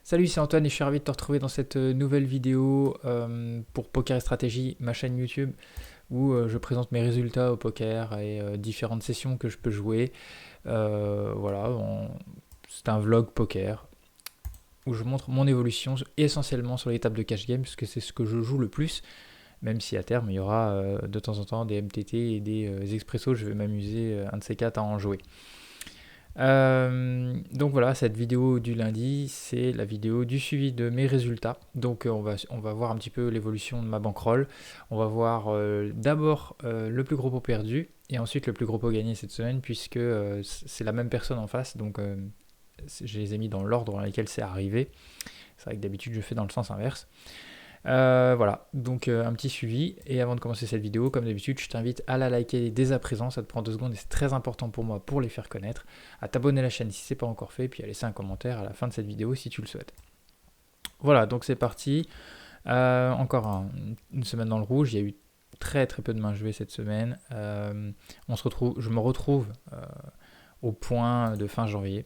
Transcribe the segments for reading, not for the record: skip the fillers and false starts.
Salut, c'est Antoine et je suis ravi de te retrouver dans cette nouvelle vidéo pour Poker et Stratégie, ma chaîne YouTube, où je présente mes résultats au poker et différentes sessions que je peux jouer. Voilà, c'est un vlog poker où je montre mon évolution essentiellement sur les tables de cash game, parce que c'est ce que je joue le plus, même si à terme il y aura de temps en temps des MTT et des expressos, je vais m'amuser un de ces quatre à en jouer. Donc voilà, cette vidéo du lundi, c'est la vidéo du suivi de mes résultats. Donc on va voir un petit peu l'évolution de ma bankroll. On va voir d'abord le plus gros pot perdu et ensuite le plus gros pot gagné cette semaine, puisque c'est la même personne en face. Donc je les ai mis dans l'ordre dans lequel c'est arrivé. C'est vrai que d'habitude je fais dans le sens inverse. Voilà, donc un petit suivi. Et avant de commencer cette vidéo, comme d'habitude, je t'invite à la liker dès à présent. Ça te prend 2 secondes et c'est très important pour moi pour les faire connaître. À t'abonner à la chaîne si ce n'est pas encore fait, puis à laisser un commentaire à la fin de cette vidéo si tu le souhaites. Voilà, donc c'est parti. Encore une semaine dans le rouge. Il y a eu très très peu de mains jouées cette semaine. Je me retrouve au point de fin janvier,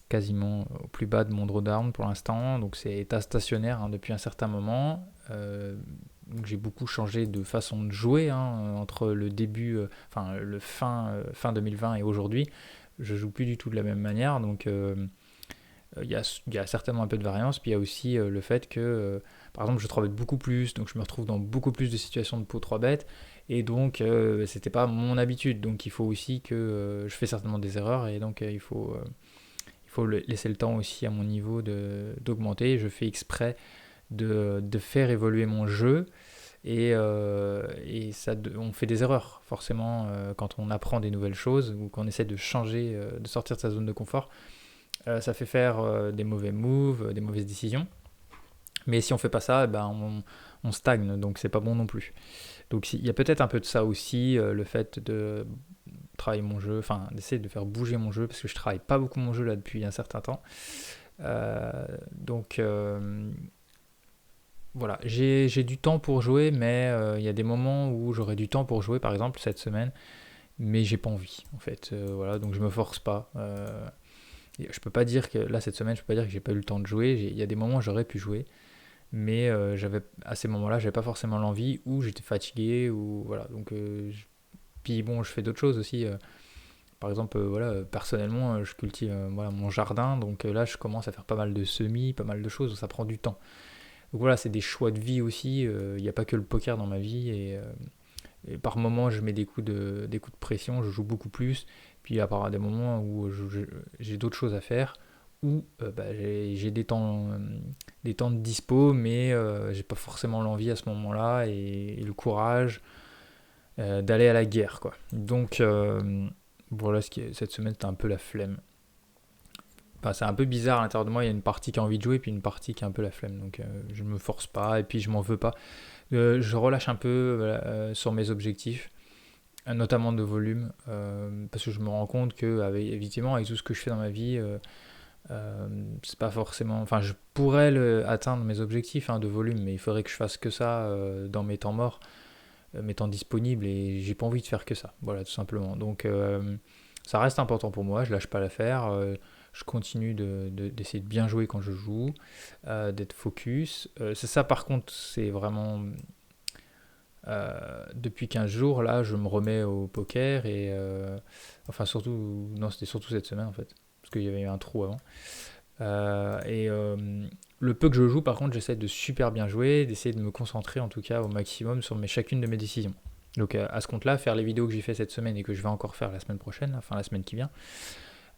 quasiment au plus bas de mon drawdown pour l'instant, donc c'est état stationnaire depuis un certain moment. Donc j'ai beaucoup changé de façon de jouer entre le début, le fin 2020 et aujourd'hui. Je joue plus du tout de la même manière, donc il y a certainement un peu de variance. Puis il y a aussi le fait que, par exemple, je 3 bet beaucoup plus, donc je me retrouve dans beaucoup plus de situations de pot 3 bet, et donc c'était pas mon habitude. Donc il faut aussi que je fais certainement des erreurs, et donc il faut laisser le temps aussi à mon niveau d'augmenter. Je fais exprès de faire évoluer mon jeu et ça, on fait des erreurs forcément quand on apprend des nouvelles choses ou qu'on essaie de changer, de sortir de sa zone de confort. Ça fait faire des mauvais moves, des mauvaises décisions. Mais si on fait pas ça, on stagne, donc c'est pas bon non plus. Donc il y a peut-être un peu de ça aussi, le fait de travailler mon jeu, enfin d'essayer de faire bouger mon jeu, parce que je travaille pas beaucoup mon jeu là depuis un certain temps. Donc voilà, j'ai du temps pour jouer, mais il y a des moments où j'aurai du temps pour jouer, par exemple cette semaine, mais j'ai pas envie en fait. Voilà, donc je me force pas. Je peux pas dire que là cette semaine, je peux pas dire que j'ai pas eu le temps de jouer. Il y a des moments où j'aurais pu jouer, mais à ces moments-là, j'avais pas forcément l'envie, ou j'étais fatigué, ou voilà. Donc puis bon, je fais d'autres choses aussi. Par exemple, voilà, personnellement, je cultive voilà, mon jardin, donc là, je commence à faire pas mal de semis, pas mal de choses, ça prend du temps. Donc voilà, c'est des choix de vie aussi. Il n'y a pas que le poker dans ma vie, et par moments, je mets des coups de pression, je joue beaucoup plus. Puis il y a des moments où j'ai d'autres choses à faire, où j'ai des temps de dispo, mais j'ai pas forcément l'envie à ce moment-là et le courage d'aller à la guerre, quoi. Donc voilà, cette semaine, c'était un peu la flemme. Enfin, c'est un peu bizarre à l'intérieur de moi, il y a une partie qui a envie de jouer, puis une partie qui a un peu la flemme. Donc je me force pas, et puis je m'en veux pas. Je relâche un peu sur mes objectifs, notamment de volume, parce que je me rends compte que, évidemment, avec tout ce que je fais dans ma vie, c'est pas forcément. Enfin, je pourrais atteindre mes objectifs de volume, mais il faudrait que je fasse que ça dans mes temps morts, mes temps disponibles, et j'ai pas envie de faire que ça. Voilà, tout simplement. Donc, ça reste important pour moi, je lâche pas l'affaire. Je continue d'essayer de bien jouer quand je joue, d'être focus. C'est ça, par contre, c'est vraiment. Depuis 15 jours, là, je me remets au poker et. Enfin, surtout. Non, c'était surtout cette semaine en fait, parce qu'il y avait eu un trou avant. Le peu que je joue, par contre, j'essaie de super bien jouer, d'essayer de me concentrer en tout cas au maximum sur chacune de mes décisions. Donc à ce compte-là, faire les vidéos que j'ai fait cette semaine et que je vais encore faire la semaine prochaine, enfin la semaine qui vient,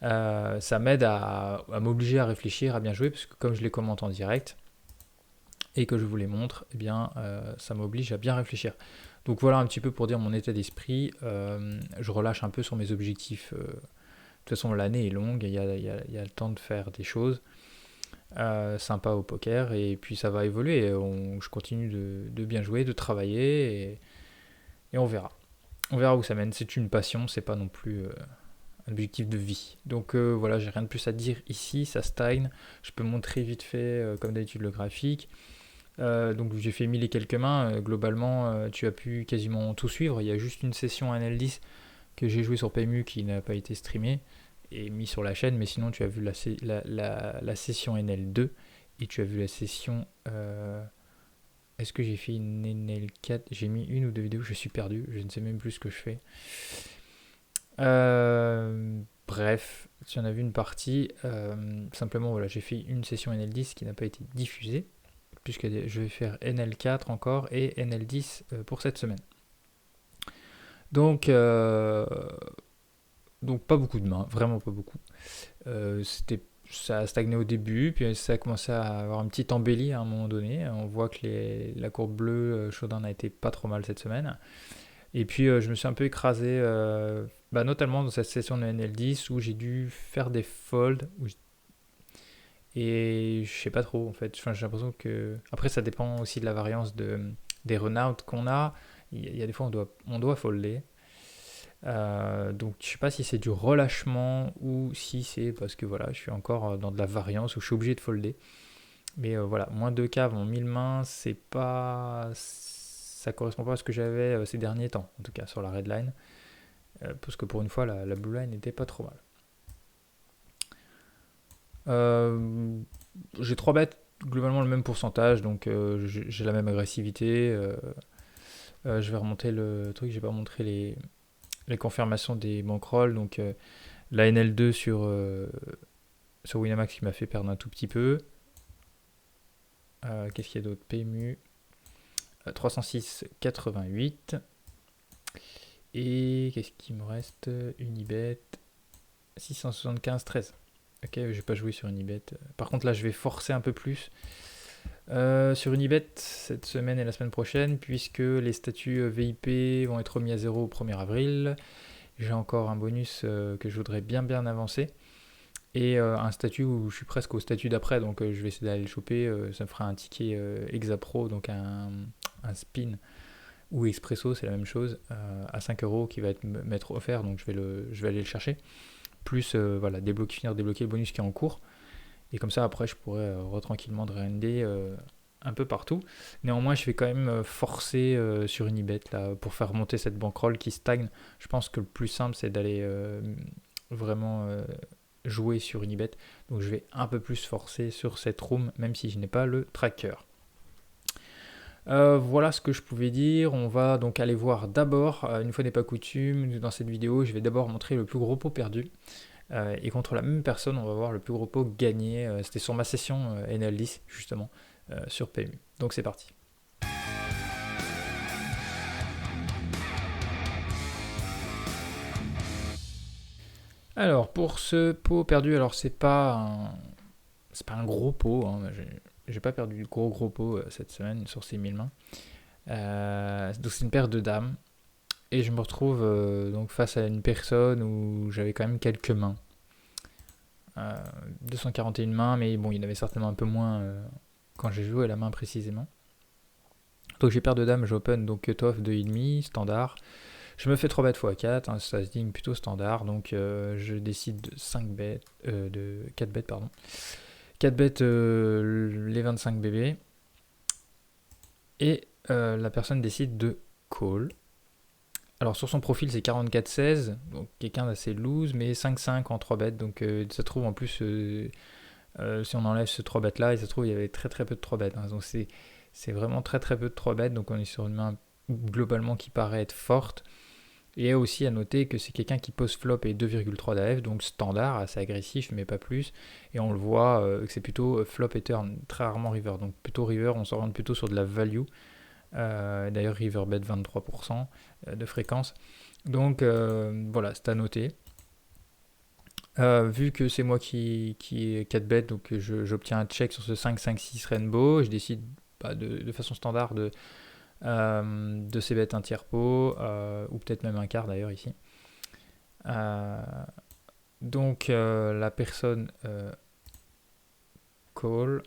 ça m'aide à m'obliger à réfléchir, à bien jouer, parce que comme je les commente en direct et que je vous les montre, eh bien, ça m'oblige à bien réfléchir. Donc voilà un petit peu pour dire mon état d'esprit. Je relâche un peu sur mes objectifs. De toute façon, l'année est longue, il y a le temps de faire des choses sympas au poker, et puis ça va évoluer. Je continue de bien jouer, de travailler, et on verra. On verra où ça mène. C'est une passion, c'est pas non plus un objectif de vie. Donc voilà, j'ai rien de plus à dire ici, ça stagne. Je peux montrer vite fait, comme d'habitude, le graphique. Donc j'ai fait 1000 et quelques mains. Globalement, tu as pu quasiment tout suivre. Il y a juste une session NL10 que j'ai joué sur PMU qui n'a pas été streamée et mis sur la chaîne, mais sinon tu as vu la session NL2 et tu as vu la session. Est-ce que j'ai fait une NL4? J'ai mis une ou deux vidéos, je suis perdu, je ne sais même plus ce que je fais. Bref, si on a vu une partie, simplement voilà, j'ai fait une session NL10 qui n'a pas été diffusée, puisque je vais faire NL4 encore et NL10 pour cette semaine. Donc pas beaucoup de mains, vraiment pas beaucoup. Ça a stagné au début, puis ça a commencé à avoir une petite embellie à un moment donné. On voit que la courbe bleue Shodan a été pas trop mal cette semaine. Et puis je me suis un peu écrasé, notamment dans cette session de NL10 où j'ai dû faire des folds. Et je sais pas trop en fait. Enfin, j'ai l'impression que. Après, ça dépend aussi de la variance des runouts qu'on a. Il y a des fois on doit folder. Donc je sais pas si c'est du relâchement ou si c'est parce que voilà, je suis encore dans de la variance où je suis obligé de folder. Mais voilà, moins 2K avant 1000 mains, c'est pas. Ça correspond pas à ce que j'avais ces derniers temps, en tout cas sur la red line. Parce que pour une fois, la blue line n'était pas trop mal. J'ai 3 bêtes, globalement le même pourcentage, donc j'ai la même agressivité. Je vais remonter le truc, j'ai pas montré les confirmations des bankrolls. Donc la NL2 sur Winamax qui m'a fait perdre un tout petit peu. Qu'est-ce qu'il y a d'autre? PMU 306,88. Et qu'est-ce qu'il me reste? Unibet 675,13. Ok, je vais pas jouer sur Unibet. Par contre là je vais forcer un peu plus sur Unibet cette semaine et la semaine prochaine, puisque les statuts VIP vont être remis à 0 au 1er avril. J'ai encore un bonus que je voudrais bien avancer. Et un statut où je suis presque au statut d'après, donc je vais essayer d'aller le choper. Ça me fera un ticket Exapro, donc un spin ou Expresso, c'est la même chose, à 5 € qui va m'être offert, donc je vais aller le chercher. Plus voilà, finir de débloquer le bonus qui est en cours. Et comme ça, après, je pourrais tranquillement grinder un peu partout. Néanmoins, je vais quand même forcer sur Unibet là, pour faire remonter cette bankroll qui stagne. Je pense que le plus simple, c'est d'aller vraiment jouer sur Unibet. Donc, je vais un peu plus forcer sur cette room, même si je n'ai pas le tracker. Voilà ce que je pouvais dire. On va donc aller voir d'abord, une fois n'est pas coutume, dans cette vidéo, je vais d'abord montrer le plus gros pot perdu. Et contre la même personne, on va voir le plus gros pot gagné. C'était sur ma session NL10, justement, sur PMU. Donc c'est parti. Alors, pour ce pot perdu, alors c'est pas un gros pot. Hein, j'ai pas perdu de gros pot cette semaine sur ces 1000 mains. Donc c'est une paire de dames. Et je me retrouve donc face à une personne où j'avais quand même quelques mains. 241 mains, mais bon, il y en avait certainement un peu moins quand j'ai joué à la main précisément. Donc j'ai paire de dames, j'open donc cut-off 2,5, standard. Je me fais 3 bêtes x 4, hein, ça se digne plutôt standard, donc je décide de 4 bêtes, pardon. 4 bêtes les 25 bébés. Et la personne décide de call. Alors sur son profil c'est 44-16, donc quelqu'un d'assez loose, mais 5-5 en 3 bêtes, donc ça trouve en plus, si on enlève ce 3 bêtes là, et ça trouve il y avait très peu de 3 bêtes, hein, donc c'est vraiment très peu de 3 bêtes, donc on est sur une main globalement qui paraît être forte. Et aussi à noter que c'est quelqu'un qui pose flop et 2,3 d'AF, donc standard, assez agressif mais pas plus, et on le voit que c'est plutôt flop et turn, très rarement river, donc plutôt river, on s'oriente plutôt sur de la value. D'ailleurs river bet 23% de fréquence, donc voilà, c'est à noter. Vu que c'est moi qui est 4 bet, donc j'obtiens un check sur ce 5-5-6 rainbow, je décide de façon standard de ces bêtes un tiers pot, ou peut-être même un quart d'ailleurs ici. Donc la personne call.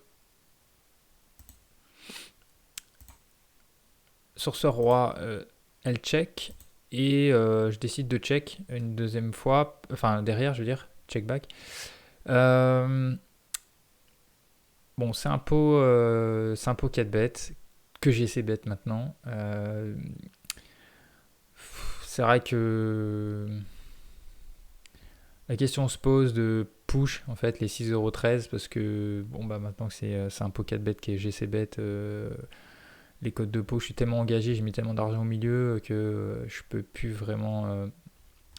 Sur ce roi, elle check, et je décide de check une deuxième fois, enfin derrière je veux dire, check back. Bon, c'est un pot 4 bêtes que j'ai ces bêtes maintenant. C'est vrai que La question se pose de push en fait les 6,13€ parce que bon bah maintenant que c'est un pocket bet qui est GC bet, les codes de push, je suis tellement engagé, j'ai mis tellement d'argent au milieu que je peux plus vraiment.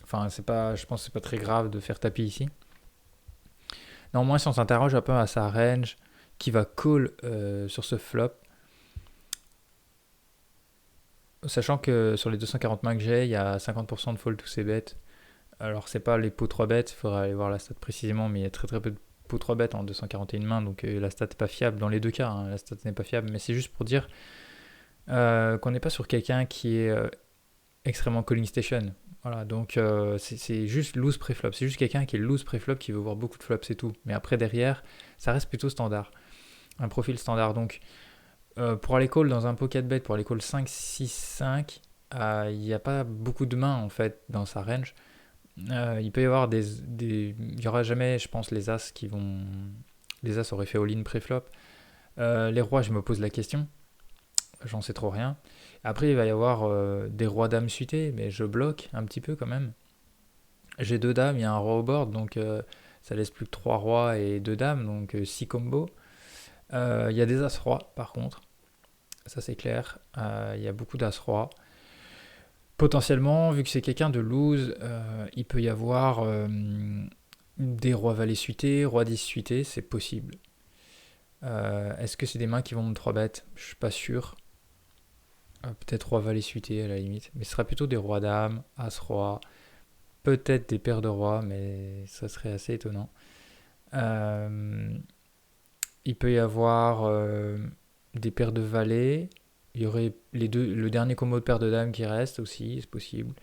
Enfin c'est pas, je pense que c'est pas très grave de faire tapis ici. Néanmoins si on s'interroge un peu à sa range qui va call sur ce flop, sachant que sur les 240 mains que j'ai, il y a 50% de fold to ces bêtes. Alors c'est pas les pots 3 bêtes, il faudra aller voir la stat précisément, mais il y a très très peu de pots 3 bêtes en 241 mains, donc la stat n'est pas fiable dans les deux cas, hein, la stat n'est pas fiable, mais c'est juste pour dire qu'on n'est pas sur quelqu'un qui est extrêmement calling station. Voilà, donc c'est juste loose pré-flop, c'est juste quelqu'un qui est loose pré-flop qui veut voir beaucoup de flops, c'est tout. Mais après derrière, ça reste plutôt standard, un profil standard. Donc pour aller call dans un pocket bet, pour aller call 5, 6, 5, il n'y a pas beaucoup de mains en fait dans sa range. Il peut y avoir il y aura jamais, je pense, les as qui vont. Les as auraient fait all-in pré-flop. Les rois, je me pose la question. J'en sais trop rien. Après, il va y avoir des rois dames suités, mais je bloque un petit peu quand même. J'ai 2 dames, il y a un roi au board, donc ça laisse plus que 3 rois et 2 dames, donc 6 combos. Il y a des as rois par contre, ça c'est clair. Il y a beaucoup d'as rois. Potentiellement, vu que c'est quelqu'un de loose, il peut y avoir des rois valets suités, rois 10 suités, c'est possible. Est-ce que c'est des mains qui vont me 3 bêtes? Je suis pas sûr. Peut-être roi valet suité à la limite, mais ce sera plutôt des rois dames, as roi, peut-être des paires de rois, mais ça serait assez étonnant. Il peut y avoir des paires de valets. Il y aurait le dernier combo de paires de dames qui reste aussi, c'est possible.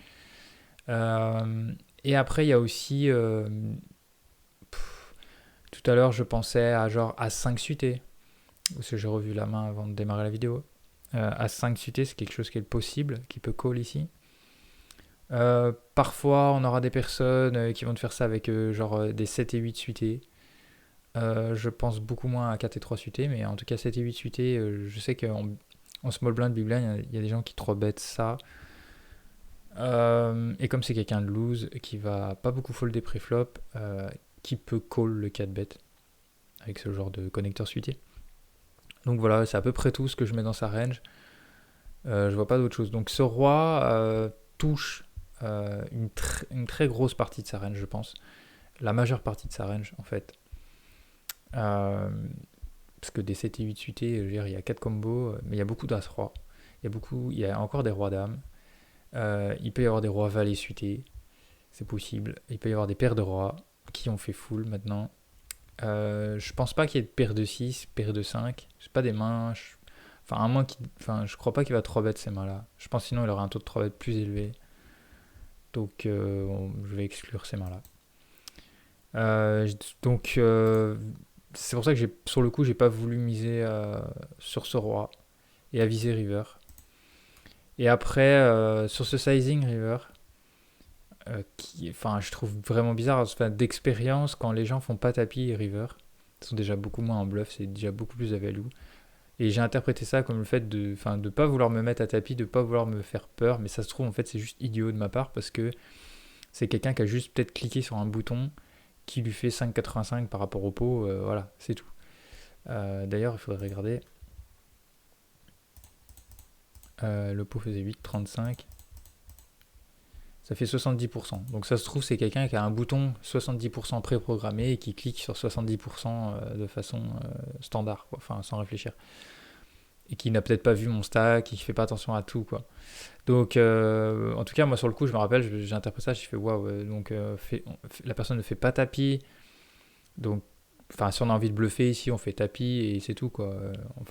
Et après, il y a aussi. Tout à l'heure, je pensais à genre As5 suité. Parce que j'ai revu la main avant de démarrer la vidéo. As5 suité, c'est quelque chose qui est possible, qui peut call ici. Parfois, on aura des personnes qui vont te faire ça avec genre des 7 et 8 suités. Je pense beaucoup moins à 4 et 3 suités, mais en tout cas 7 et 8 suités, je sais qu'en small blind, big blind, il y a des gens qui 3-bet ça. Et comme c'est quelqu'un de loose, qui va pas beaucoup folder pré-flop, qui peut call le 4-bet avec ce genre de connecteur suité. Donc voilà, c'est à peu près tout ce que je mets dans sa range. Je vois pas d'autre chose. Donc ce roi touche une très grosse partie de sa range, je pense. La majeure partie de sa range, en fait. Parce que des 7 et 8 suités, je veux dire, il y a 4 combos, mais il y a beaucoup d'as-roi. Il y a encore des rois-dames. Il peut y avoir des rois-valets suités. C'est possible. Il peut y avoir des paires de rois qui ont fait full maintenant. Je pense pas qu'il y ait de paire de 6, paire de 5. C'est pas des mains. Je crois pas qu'il va 3 bet ces mains-là. Je pense sinon il aurait un taux de 3 bet plus élevé. Donc je vais exclure ces mains-là. Donc c'est pour ça que sur le coup j'ai pas voulu miser sur ce roi et aviser river. Et après sur ce sizing river, je trouve vraiment bizarre d'expérience quand les gens font pas tapis et river. Ils sont déjà beaucoup moins en bluff, c'est déjà beaucoup plus à value. Et j'ai interprété ça comme le fait de pas vouloir me mettre à tapis, de pas vouloir me faire peur, mais ça se trouve en fait c'est juste idiot de ma part parce que c'est quelqu'un qui a juste peut-être cliqué sur un bouton qui lui fait 5,85 par rapport au pot, voilà, c'est tout. D'ailleurs, il faudrait regarder. Le pot faisait 8,35. Ça fait 70%. Donc ça se trouve, c'est quelqu'un qui a un bouton 70% préprogrammé et qui clique sur 70% de façon standard, quoi, enfin sans réfléchir. Et qui n'a peut-être pas vu mon stack, qui fait pas attention à tout, quoi. Donc, en tout cas, moi sur le coup, je me rappelle, j'ai interprété ça, j'ai fait waouh, donc la personne ne fait pas tapis. Donc, si on a envie de bluffer ici, on fait tapis et c'est tout, quoi.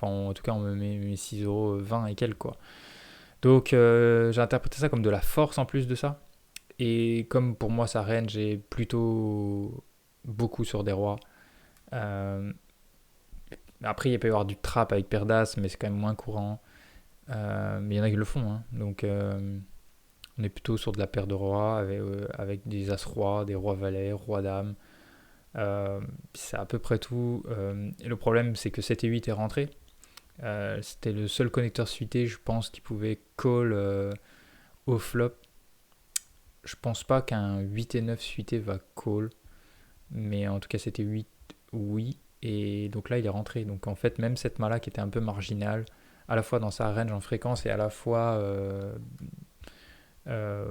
En tout cas, on me met 6,20€ et quelques, quoi. Donc, j'ai interprété ça comme de la force en plus de ça. Et comme pour moi, sa range est plutôt beaucoup sur des rois. Après, il peut y avoir du trap avec paire d'as, mais c'est quand même moins courant. Mais il y en a qui le font, hein. Donc, on est plutôt sur de la paire de rois avec des as-rois, des rois-valets, rois-dames. C'est à peu près tout. Et le problème, c'est que 7 et 8 est rentré. C'était le seul connecteur suité, je pense, qui pouvait call au flop. Je pense pas qu'un 8 et 9 suité va call, mais en tout cas c'était 8 oui, et donc là il est rentré. Donc en fait même cette main-là qui était un peu marginale, à la fois dans sa range en fréquence et à la fois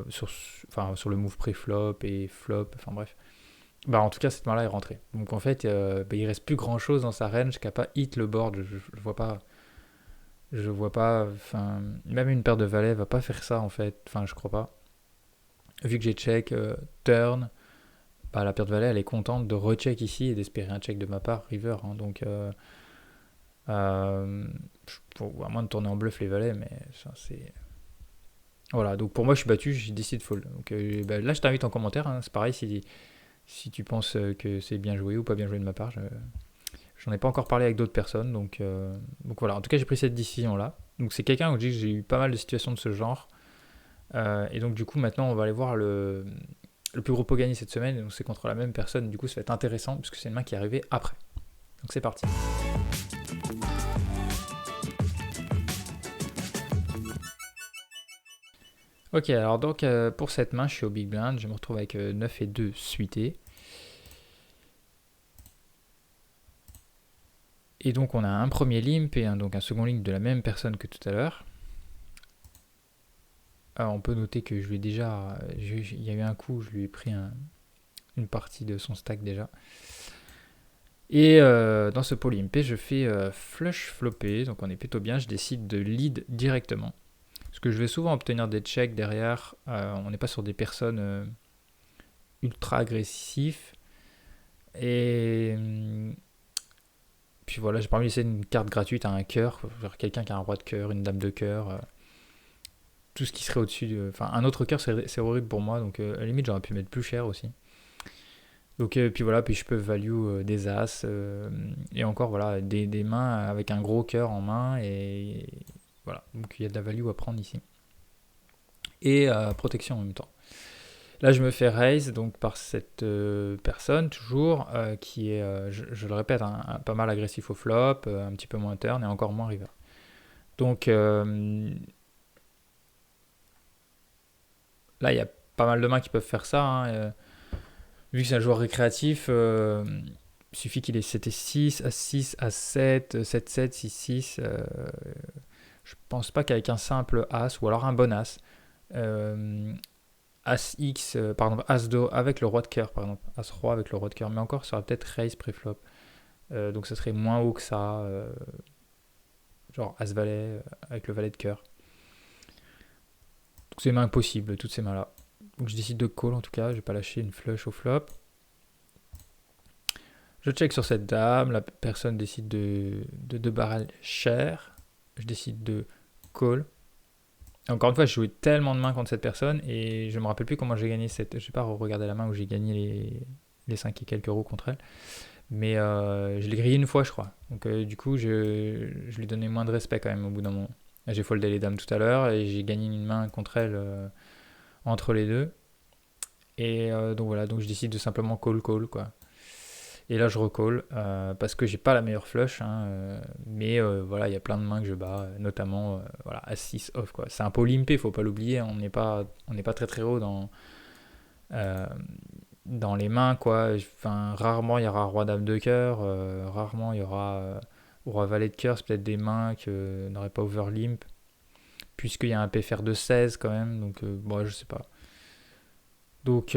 sur, sur le move pré-flop et flop, enfin bref. Bah en tout cas cette main-là est rentrée. Donc en fait il reste plus grand-chose dans sa range qui a pas hit le board, je vois pas. Je vois pas, enfin, même une paire de valets va pas faire ça en fait, enfin je crois pas. Vu que j'ai check turn, bah, la paire de valets elle est contente de recheck ici et d'espérer un check de ma part river, hein. Donc à moins de tourner en bluff les valets, mais ça c'est voilà. Donc pour moi je suis battu, j'ai décidé de fold. Donc bah, là je t'invite en commentaire, hein. C'est pareil si tu penses que c'est bien joué ou pas bien joué de ma part. J'en ai pas encore parlé avec d'autres personnes, donc voilà. En tout cas j'ai pris cette décision là. Donc c'est quelqu'un où j'ai eu pas mal de situations de ce genre. Et donc du coup maintenant on va aller voir le plus gros pot gagné cette semaine, donc c'est contre la même personne, du coup ça va être intéressant puisque c'est une main qui est arrivée après. Donc c'est parti. Ok, alors donc pour cette main je suis au big blind, je me retrouve avec 9 et 2 suités. Et donc on a un premier limp et donc un second limp de la même personne que tout à l'heure. Alors on peut noter que je lui ai déjà, il y a eu un coup, je lui ai pris une partie de son stack déjà. Et dans ce pot limpé, je fais flush flopper, donc on est plutôt bien, je décide de lead directement. Parce que je vais souvent obtenir des checks derrière, on n'est pas sur des personnes ultra agressifs. Et puis voilà, j'ai pas envie de laisser une carte gratuite à un cœur, quelqu'un qui a un roi de cœur, une dame de cœur, tout ce qui serait au-dessus, enfin un autre cœur c'est horrible pour moi, donc à la limite j'aurais pu mettre plus cher aussi. Donc puis voilà, puis je peux value des as et encore voilà des mains avec un gros cœur en main et voilà, donc il y a de la value à prendre ici et protection en même temps. Là je me fais raise donc par cette personne toujours qui est, je le répète, pas mal agressif au flop, un petit peu moins turn et encore moins river. Donc là il y a pas mal de mains qui peuvent faire ça, hein, vu que c'est un joueur récréatif, il suffit qu'il ait 7 et 6, As 6, As 7, 7, 7, 6, 6. Je pense pas qu'avec un simple As, ou alors un bon As, As X, pardon, As Do avec le roi de cœur, par exemple, As Roi avec le roi de cœur, mais encore ça aurait peut-être raise préflop. Donc ça serait moins haut que ça, genre As Valet avec le valet de cœur. Donc c'est mains impossible, toutes ces mains-là. Donc je décide de call en tout cas, je vais pas lâcher une flush au flop. Je check sur cette dame, la personne décide de 2 barrels cher. Je décide de call. Et encore une fois, j'ai joué tellement de mains contre cette personne et je me rappelle plus comment j'ai gagné cette. Je vais pas regarder la main où j'ai gagné les 5 et quelques euros contre elle. Mais je l'ai grillé une fois, je crois. Donc du coup, je lui donnais moins de respect quand même au bout d'un moment. J'ai foldé les dames tout à l'heure et j'ai gagné une main contre elle entre les deux. Et donc voilà, donc je décide de simplement call quoi. Et là je recall parce que j'ai pas la meilleure flush, hein, mais voilà, il y a plein de mains que je bats, notamment voilà, As-6 off quoi. C'est un pot limpé, faut pas l'oublier, on n'est pas très très haut dans les mains quoi. Enfin, rarement il y aura roi dame de cœur, rarement il y aura roi valet de cœur, c'est peut-être des mains que n'aurait pas overlimp, puisqu'il y a un PFR de 16 quand même, donc bon, je sais pas. Donc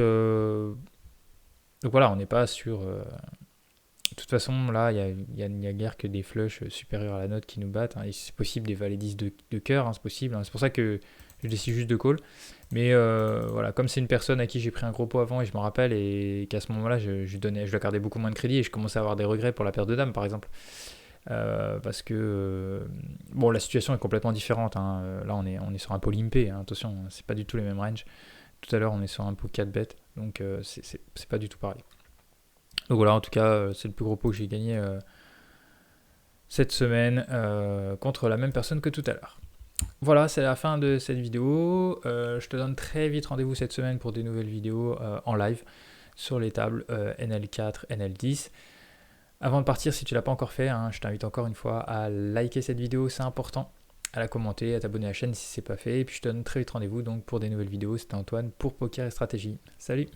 voilà, on n'est pas sur. De toute façon, là, il n'y a guère que des flushs supérieurs à la note qui nous battent, hein. Et c'est possible des valets 10 de cœur, hein, c'est possible, hein. C'est pour ça que je décide juste de call. Mais voilà, comme c'est une personne à qui j'ai pris un gros pot avant et je me rappelle, et qu'à ce moment-là, je lui accordais beaucoup moins de crédit et je commençais à avoir des regrets pour la paire de dames, par exemple. Parce que bon, la situation est complètement différente, hein. Là, on est sur un pot limpé, hein. Attention, c'est pas du tout les mêmes ranges. Tout à l'heure, on est sur un pot 4 bêtes, donc c'est pas du tout pareil. Donc voilà, en tout cas, c'est le plus gros pot que j'ai gagné cette semaine contre la même personne que tout à l'heure. Voilà, c'est la fin de cette vidéo. Je te donne très vite rendez-vous cette semaine pour des nouvelles vidéos en live sur les tables NL4, NL10. Avant de partir, si tu ne l'as pas encore fait, hein, je t'invite encore une fois à liker cette vidéo, c'est important. à la commenter, à t'abonner à la chaîne si c'est pas fait. Et puis je te donne très vite rendez-vous donc pour des nouvelles vidéos. C'était Antoine pour Poker et Stratégie. Salut!